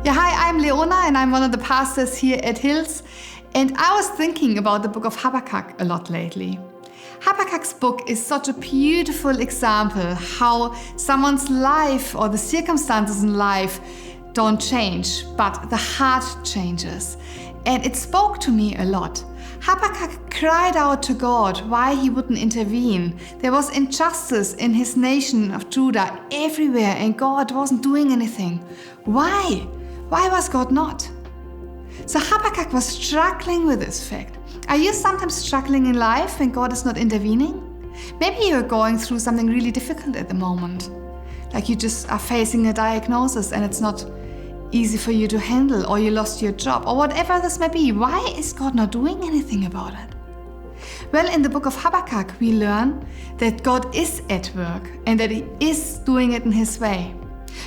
Yeah, hi, I'm Leona and I'm one of the pastors here at Hills. And I was thinking about the book of Habbakuk a lot lately. Habbakuk's book is such a beautiful example how someone's life or the circumstances in life don't change, but the heart changes. And it spoke to me a lot. Habbakuk cried out to God why he wouldn't intervene. There was injustice in his nation of Judah everywhere and God wasn't doing anything. Why? Why was God not? So Habbakuk was struggling with this fact. Are you sometimes struggling in life when God is not intervening? Maybe you're going through something really difficult at the moment. Like you just are facing a diagnosis and it's not easy for you to handle, or you lost your job, or whatever this may be. Why is God not doing anything about it? Well, in the book of Habbakuk, we learn that God is at work and that He is doing it in His way.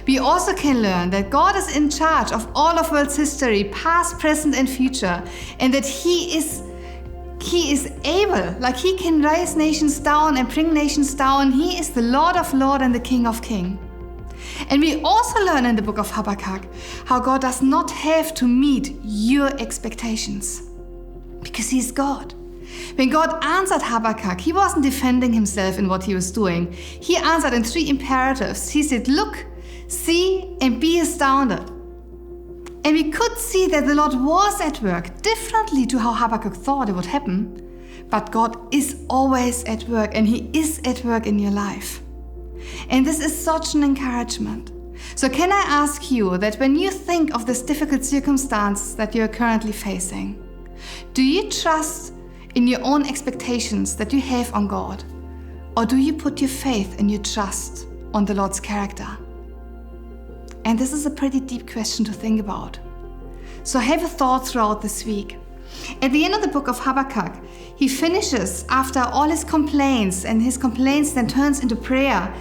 We also can learn that God is in charge of all of world's history, past, present, and future, and that He is able, like He can raise nations down and bring nations down. He is the Lord of Lords and the King of Kings. And we also learn in the book of Habbakuk how God does not have to meet your expectations, because He's God. When God answered Habbakuk, He wasn't defending Himself in what He was doing. He answered in 3 imperatives. He said, look, see, and be astounded. And we could see that the Lord was at work, differently to how Habbakuk thought it would happen. But God is always at work, and He is at work in your life. And this is such an encouragement. So can I ask you that when you think of this difficult circumstance that you're currently facing, do you trust in your own expectations that you have on God? Or do you put your faith and your trust on the Lord's character? And this is a pretty deep question to think about. So have a thought throughout this week. At the end of the book of Habbakuk, he finishes after all his complaints, and his complaints then turns into prayer.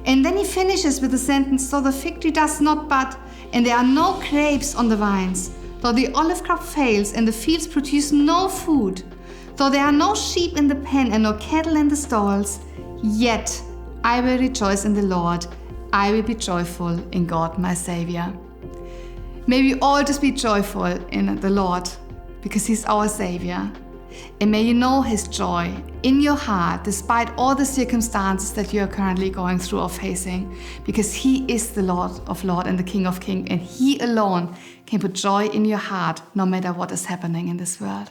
And then he finishes with the sentence, "So the fig tree does not bud, and there are no grapes on the vines. Though the olive crop fails, and the fields produce no food. Though there are no sheep in the pen, and no cattle in the stalls, yet I will rejoice in the Lord. I will be joyful in God my Savior." May we all just be joyful in the Lord, because He's our Savior. And may you know His joy in your heart despite all the circumstances that you are currently going through or facing, because He is the Lord of Lords and the King of Kings, and He alone can put joy in your heart no matter what is happening in this world.